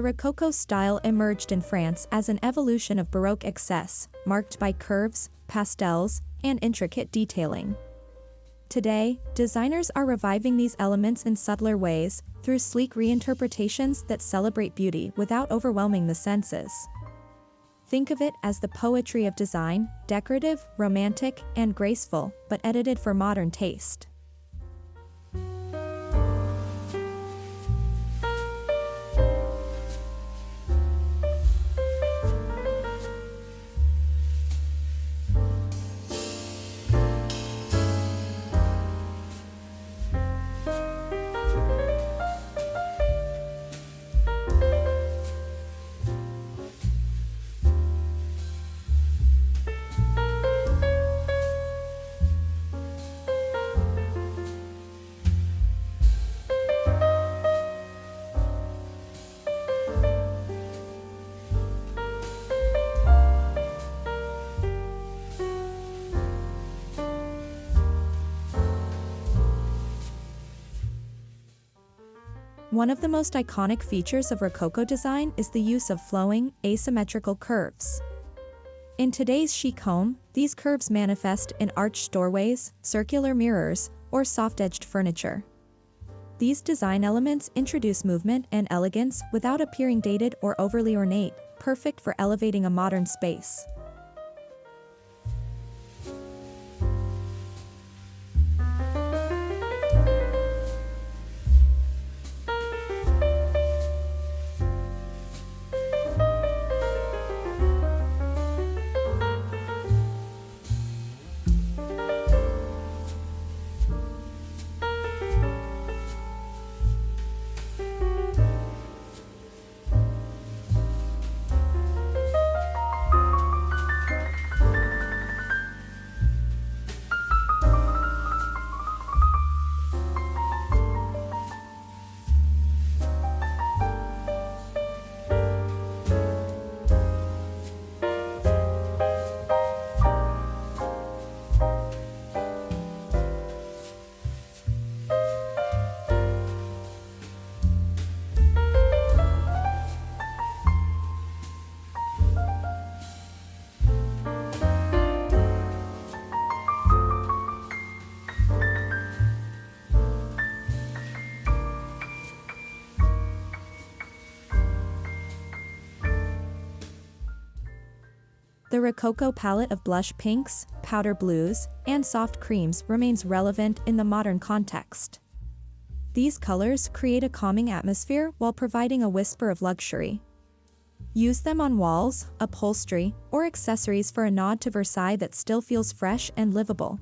The Rococo style emerged in France as an evolution of Baroque excess, marked by curves, pastels, and intricate detailing. Today, designers are reviving these elements in subtler ways, through sleek reinterpretations that celebrate beauty without overwhelming the senses. Think of it as the poetry of design, decorative, romantic, and graceful, but edited for modern taste. One of the most iconic features of Rococo design is the use of flowing, asymmetrical curves. In today's chic home, these curves manifest in arched doorways, circular mirrors, or soft-edged furniture. These design elements introduce movement and elegance without appearing dated or overly ornate, perfect for elevating a modern space. The Rococo palette of blush pinks, powder blues, and soft creams remains relevant in the modern context. These colors create a calming atmosphere while providing a whisper of luxury. Use them on walls, upholstery, or accessories for a nod to Versailles that still feels fresh and livable.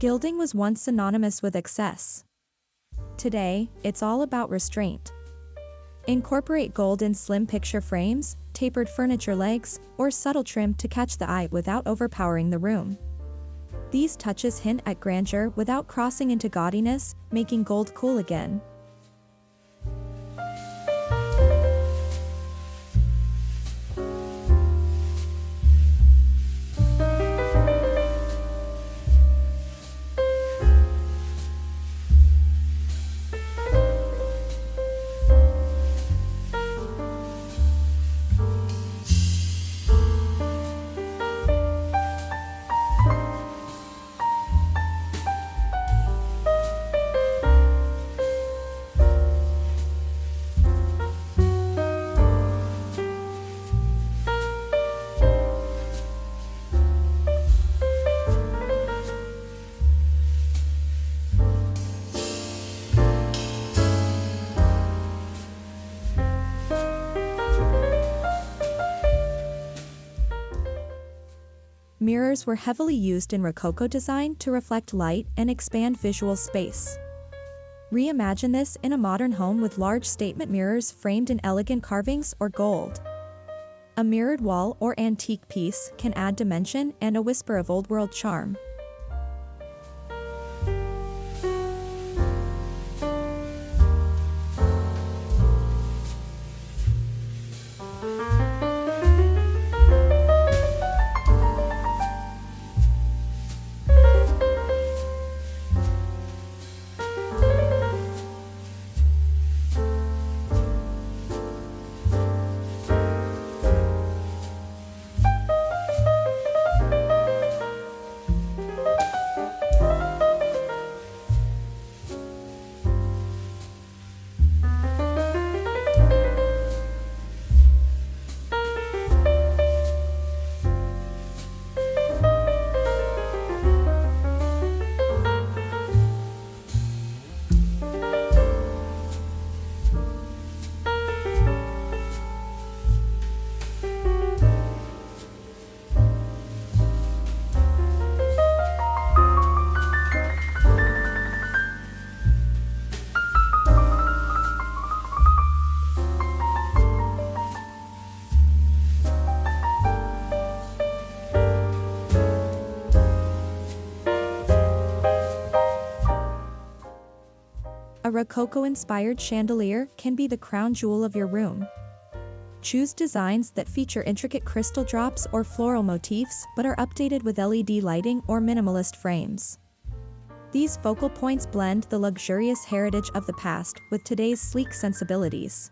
Gilding was once synonymous with excess. Today, it's all about restraint. Incorporate gold in slim picture frames, tapered furniture legs, or subtle trim to catch the eye without overpowering the room. These touches hint at grandeur without crossing into gaudiness, making gold cool again. Mirrors were heavily used in Rococo design to reflect light and expand visual space. Reimagine this in a modern home with large statement mirrors framed in elegant carvings or gold. A mirrored wall or antique piece can add dimension and a whisper of old-world charm. A Rococo-inspired chandelier can be the crown jewel of your room. Choose designs that feature intricate crystal drops or floral motifs but are updated with LED lighting or minimalist frames. These focal points blend the luxurious heritage of the past with today's sleek sensibilities.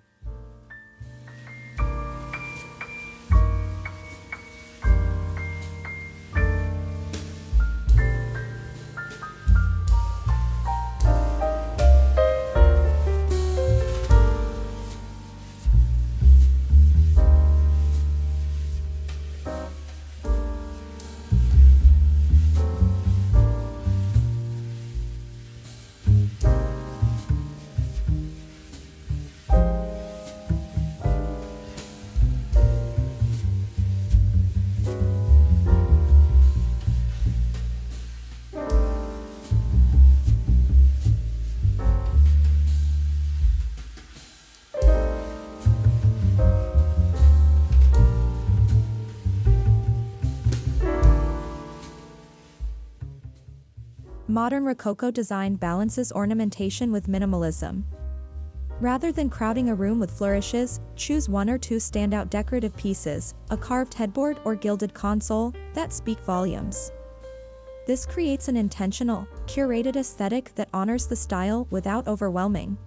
Modern Rococo design balances ornamentation with minimalism. Rather than crowding a room with flourishes, choose one or two standout decorative pieces, a carved headboard or gilded console, that speak volumes. This creates an intentional, curated aesthetic that honors the style without overwhelming.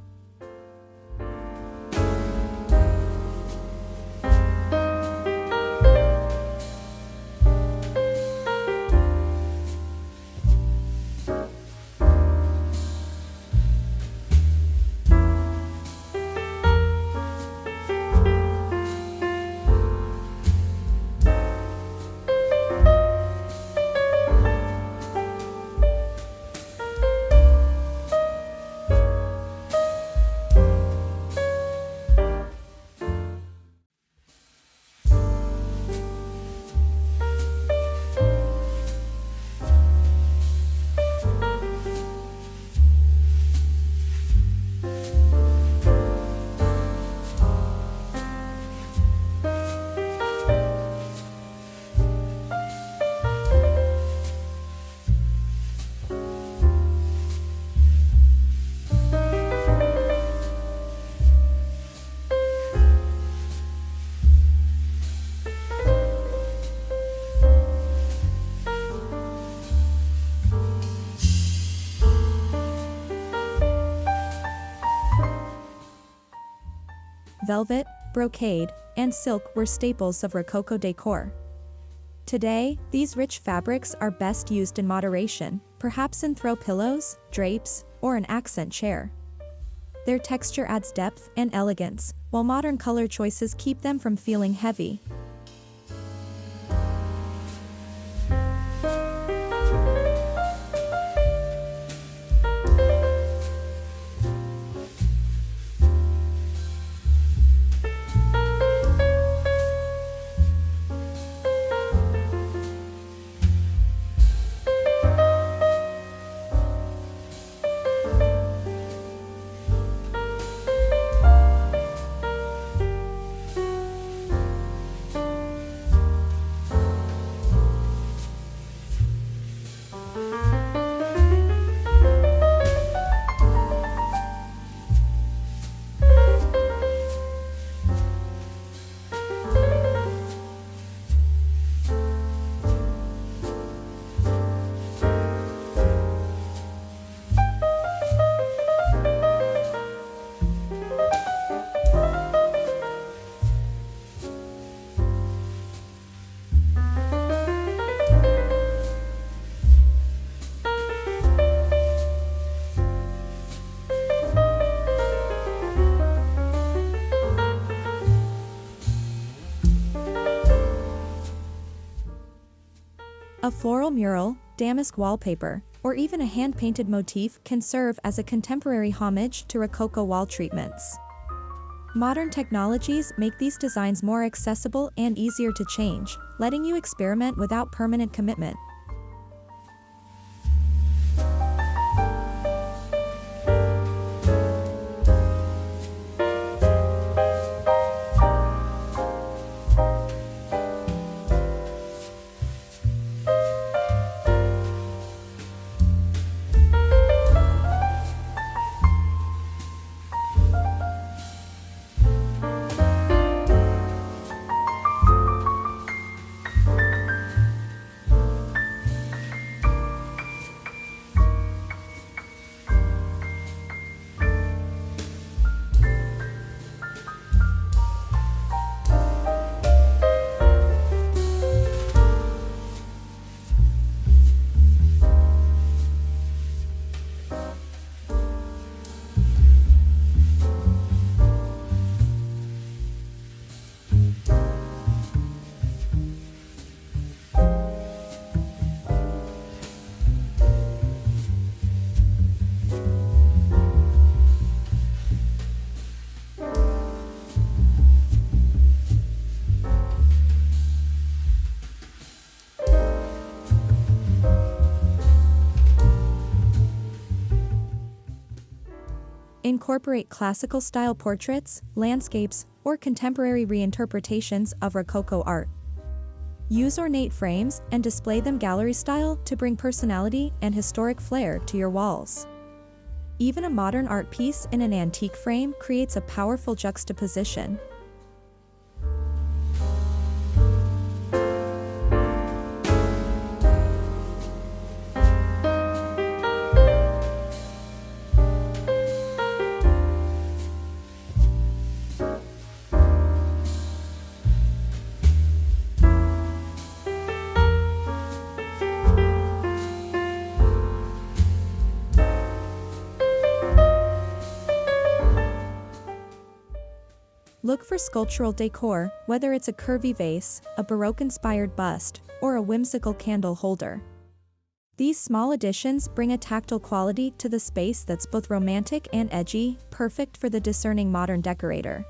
Velvet, brocade, and silk were staples of Rococo decor. Today, these rich fabrics are best used in moderation, perhaps in throw pillows, drapes, or an accent chair. Their texture adds depth and elegance, while modern color choices keep them from feeling heavy. A floral mural, damask wallpaper, or even a hand-painted motif can serve as a contemporary homage to Rococo wall treatments. Modern technologies make these designs more accessible and easier to change, letting you experiment without permanent commitment. Incorporate classical-style portraits, landscapes, or contemporary reinterpretations of Rococo art. Use ornate frames and display them gallery-style to bring personality and historic flair to your walls. Even a modern art piece in an antique frame creates a powerful juxtaposition. Look for sculptural decor, whether it's a curvy vase, a Baroque-inspired bust, or a whimsical candle holder. These small additions bring a tactile quality to the space that's both romantic and edgy, perfect for the discerning modern decorator.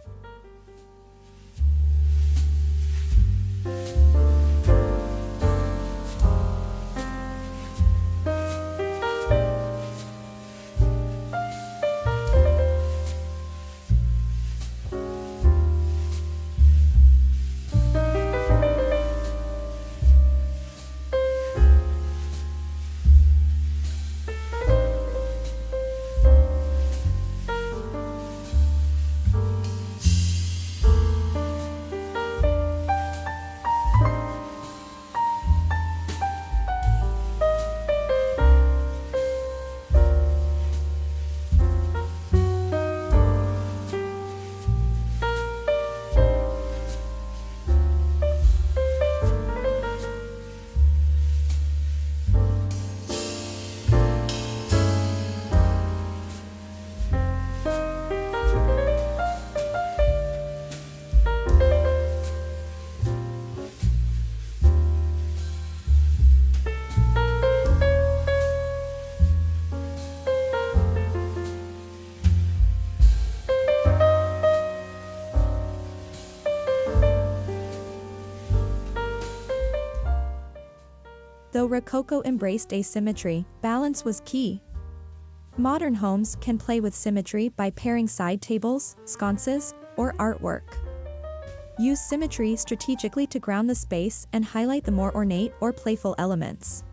Though Rococo embraced asymmetry, balance was key. Modern homes can play with symmetry by pairing side tables, sconces, or artwork. Use symmetry strategically to ground the space and highlight the more ornate or playful elements.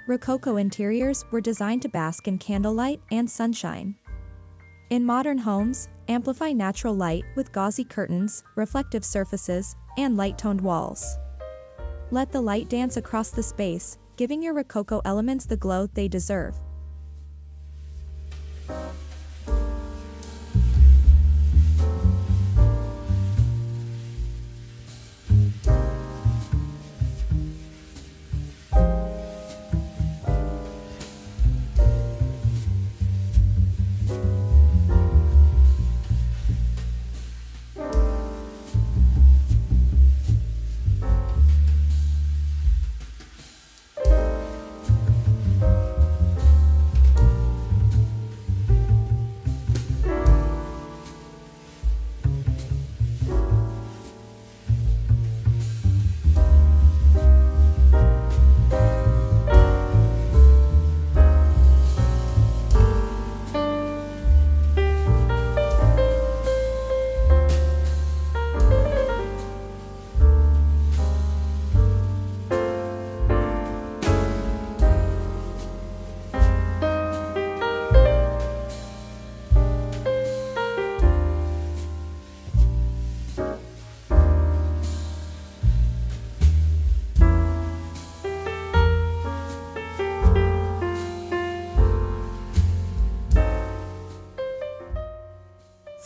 Rococo interiors were designed to bask in candlelight and sunshine. In modern homes, amplify natural light with gauzy curtains, reflective surfaces, and light-toned walls. Let the light dance across the space, giving your Rococo elements the glow they deserve.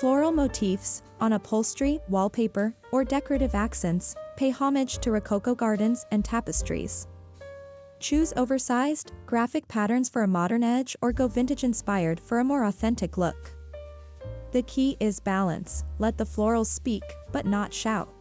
Floral motifs on upholstery, wallpaper, or decorative accents pay homage to Rococo gardens and tapestries. Choose oversized, graphic patterns for a modern edge or go vintage-inspired for a more authentic look. The key is balance. Let the florals speak, but not shout.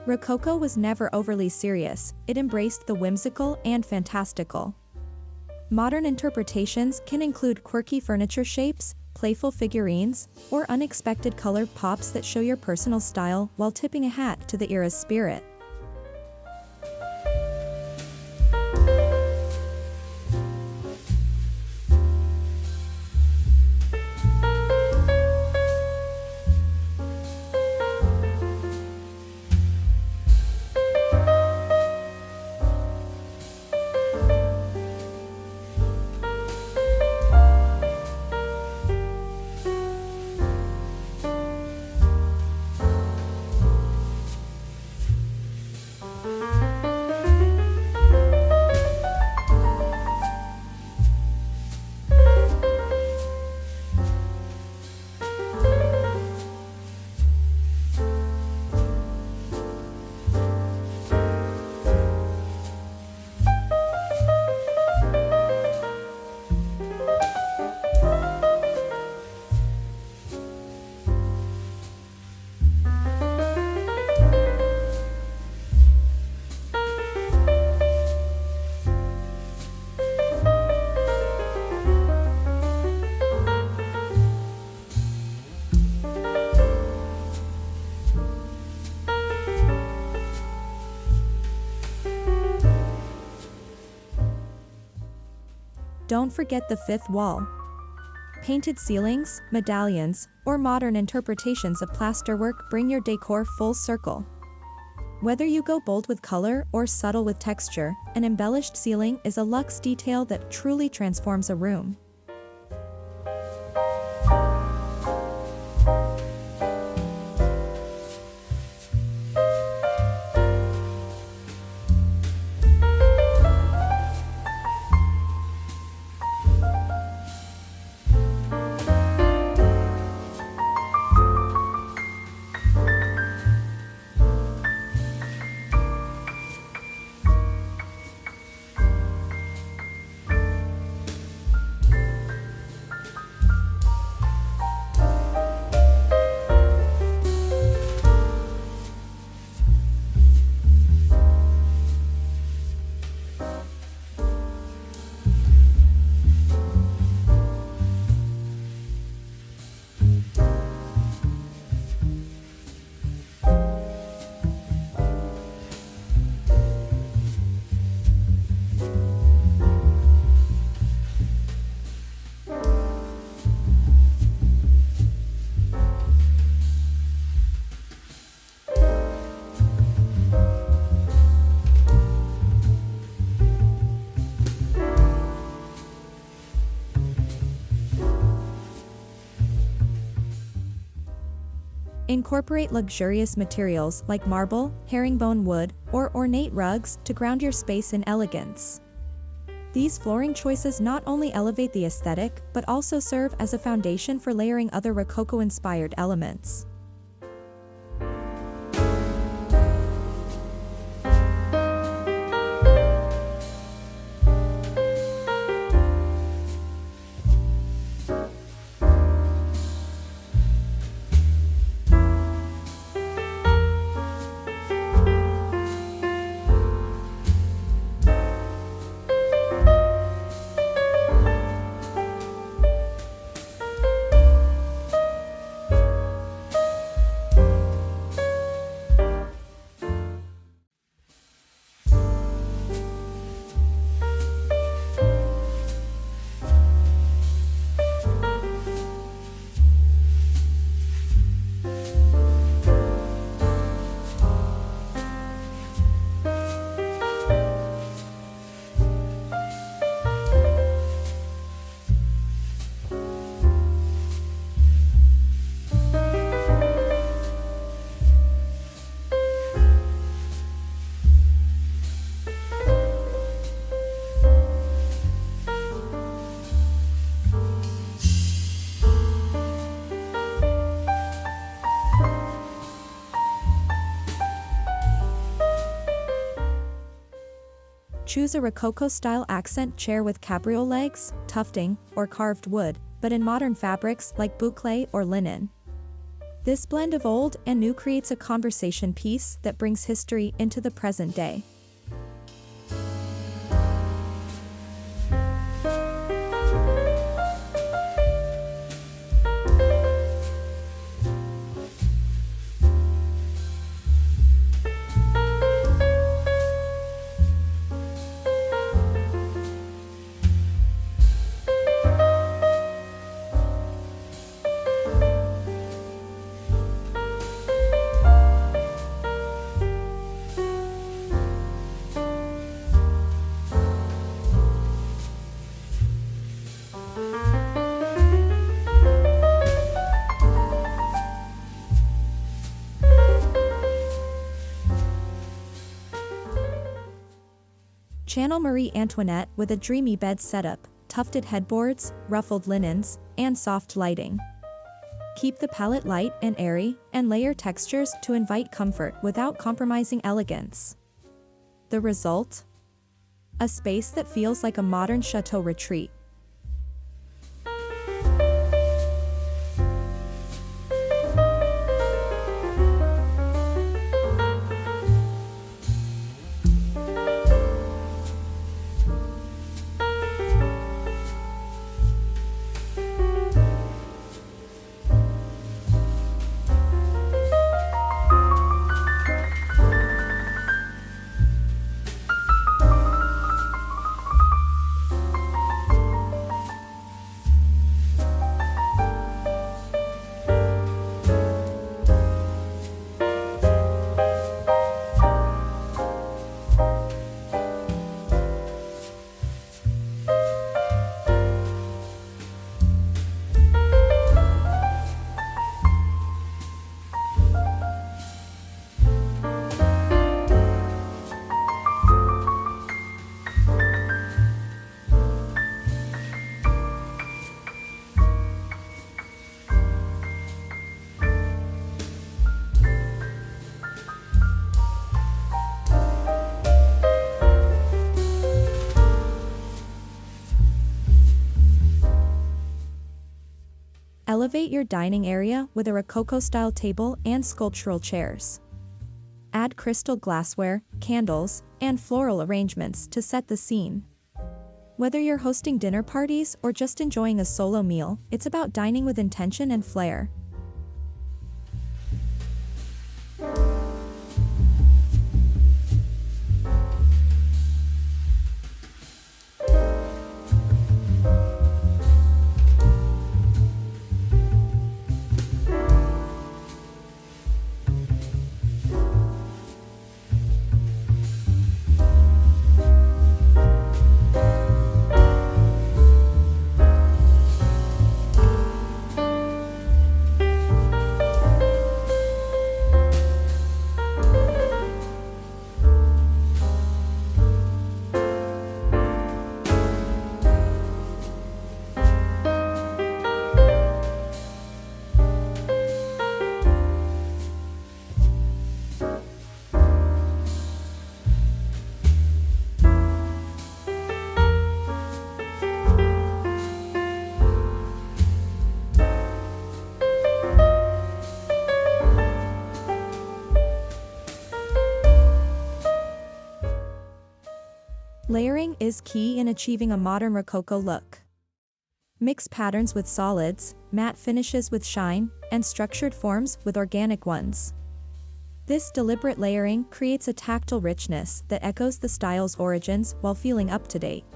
Rococo was never overly serious, it embraced the whimsical and fantastical. Modern interpretations can include quirky furniture shapes, playful figurines, or unexpected color pops that show your personal style while tipping a hat to the era's spirit. Don't forget the fifth wall. Painted ceilings, medallions, or modern interpretations of plasterwork bring your decor full circle. Whether you go bold with color or subtle with texture, an embellished ceiling is a luxe detail that truly transforms a room. Incorporate luxurious materials like marble, herringbone wood, or ornate rugs to ground your space in elegance. These flooring choices not only elevate the aesthetic but also serve as a foundation for layering other Rococo-inspired elements. Choose a Rococo-style accent chair with cabriole legs, tufting, or carved wood, but in modern fabrics like boucle or linen. This blend of old and new creates a conversation piece that brings history into the present day. Channel Marie Antoinette with a dreamy bed setup, tufted headboards, ruffled linens, and soft lighting. Keep the palette light and airy, and layer textures to invite comfort without compromising elegance. The result? A space that feels like a modern chateau retreat. Elevate your dining area with a Rococo-style table and sculptural chairs. Add crystal glassware, candles, and floral arrangements to set the scene. Whether you're hosting dinner parties or just enjoying a solo meal, it's about dining with intention and flair. Layering is key in achieving a modern Rococo look. Mix patterns with solids, matte finishes with shine, and structured forms with organic ones. This deliberate layering creates a tactile richness that echoes the style's origins while feeling up to date.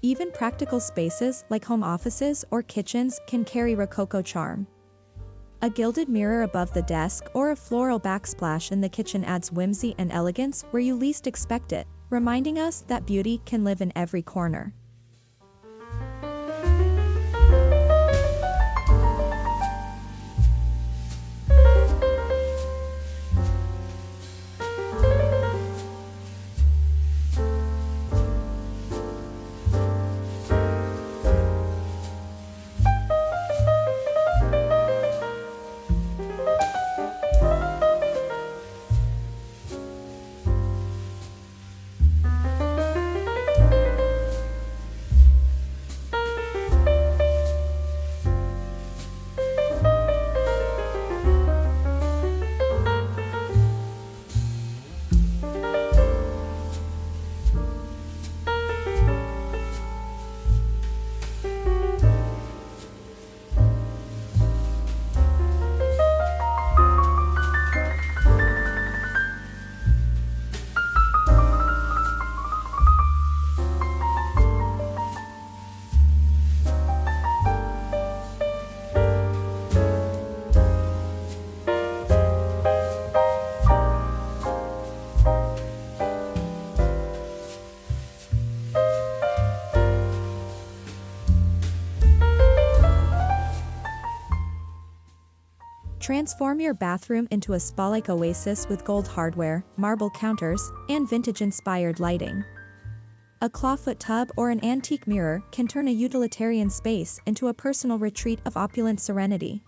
Even practical spaces like home offices or kitchens can carry Rococo charm. A gilded mirror above the desk or a floral backsplash in the kitchen adds whimsy and elegance where you least expect it, reminding us that beauty can live in every corner. Transform your bathroom into a spa-like oasis with gold hardware, marble counters, and vintage-inspired lighting. A clawfoot tub or an antique mirror can turn a utilitarian space into a personal retreat of opulent serenity.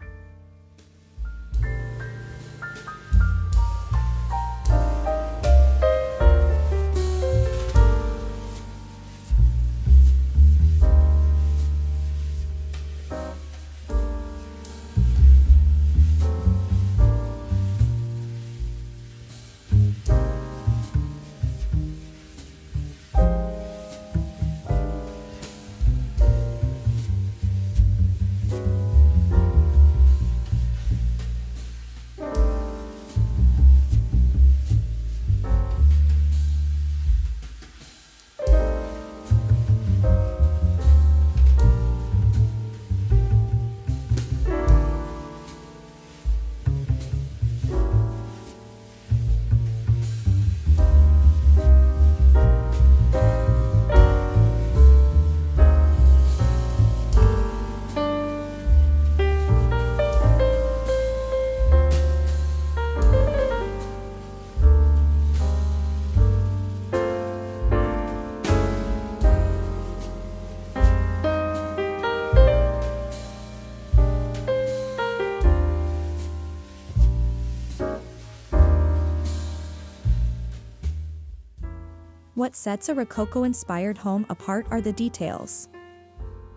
What sets a Rococo-inspired home apart are the details.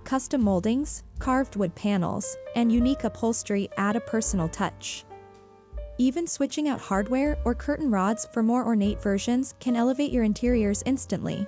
Custom moldings, carved wood panels, and unique upholstery add a personal touch. Even switching out hardware or curtain rods for more ornate versions can elevate your interiors instantly.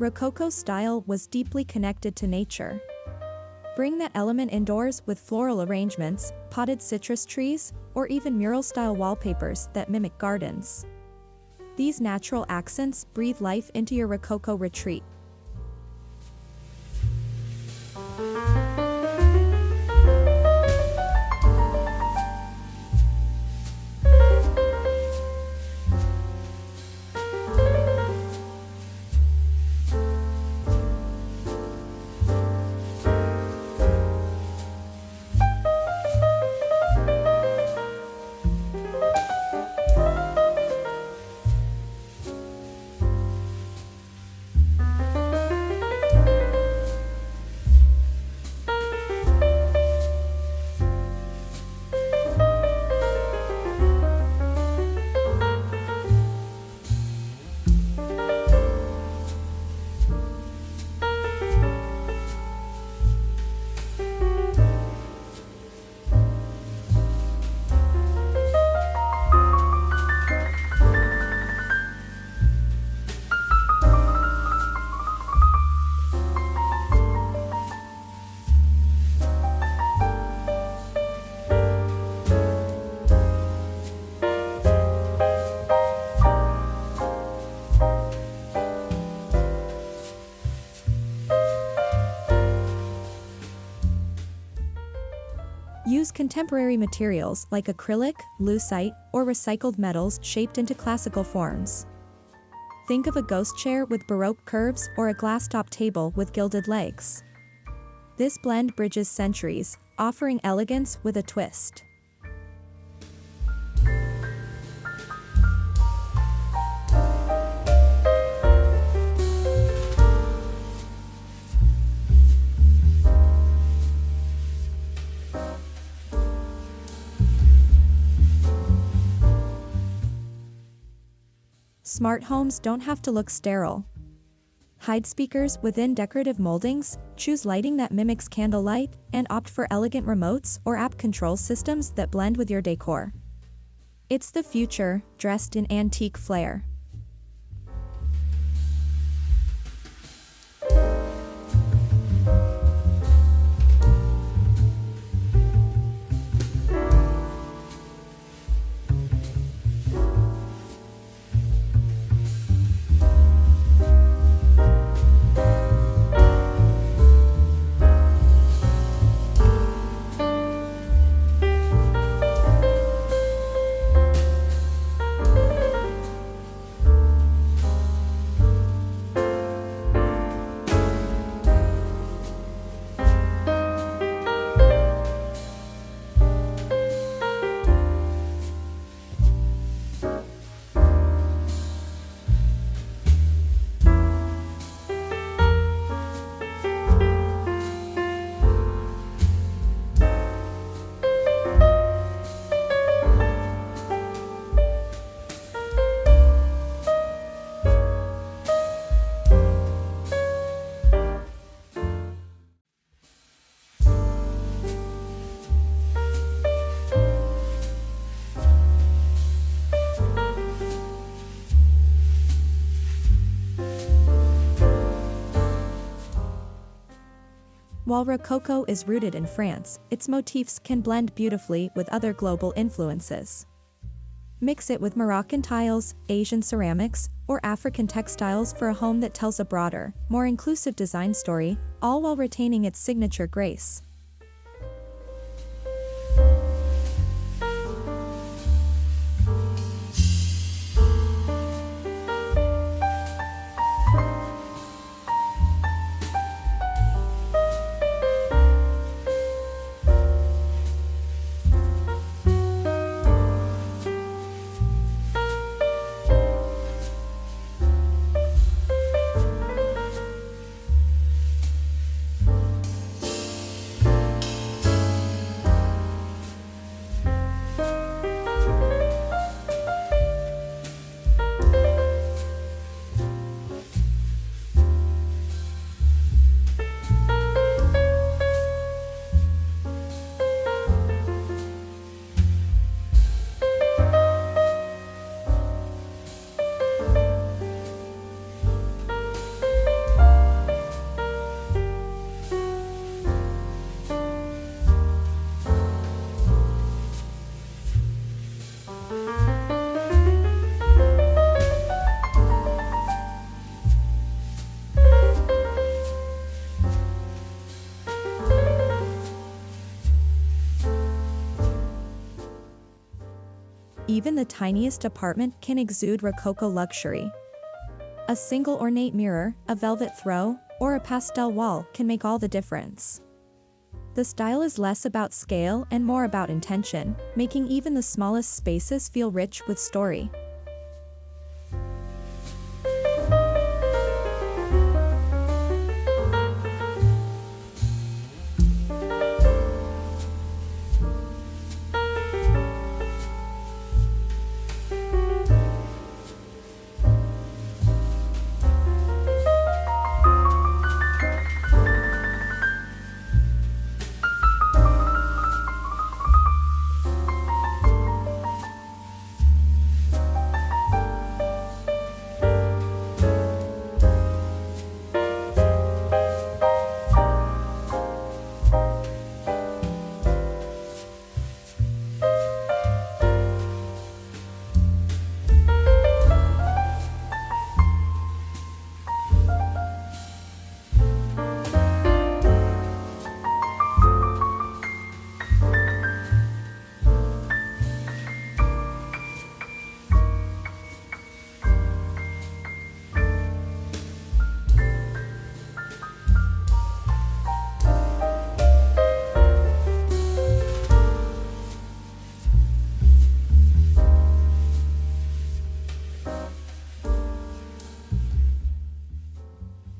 Rococo style was deeply connected to nature. Bring that element indoors with floral arrangements, potted citrus trees, or even mural-style wallpapers that mimic gardens. These natural accents breathe life into your Rococo retreat. Use contemporary materials like acrylic, lucite, or recycled metals shaped into classical forms. Think of a ghost chair with Baroque curves or a glass-top table with gilded legs. This blend bridges centuries, offering elegance with a twist. Smart homes don't have to look sterile. Hide speakers within decorative moldings, choose lighting that mimics candlelight, and opt for elegant remotes or app control systems that blend with your decor. It's the future, dressed in antique flair. While Rococo is rooted in France, its motifs can blend beautifully with other global influences. Mix it with Moroccan tiles, Asian ceramics, or African textiles for a home that tells a broader, more inclusive design story, all while retaining its signature grace. Even the tiniest apartment can exude Rococo luxury. A single ornate mirror, a velvet throw, or a pastel wall can make all the difference. The style is less about scale and more about intention, making even the smallest spaces feel rich with story.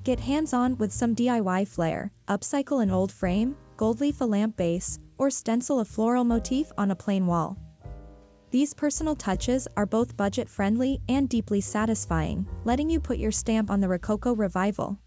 Get hands-on with some DIY flair, upcycle an old frame, gold leaf a lamp base, or stencil a floral motif on a plain wall. These personal touches are both budget-friendly and deeply satisfying, letting you put your stamp on the Rococo Revival.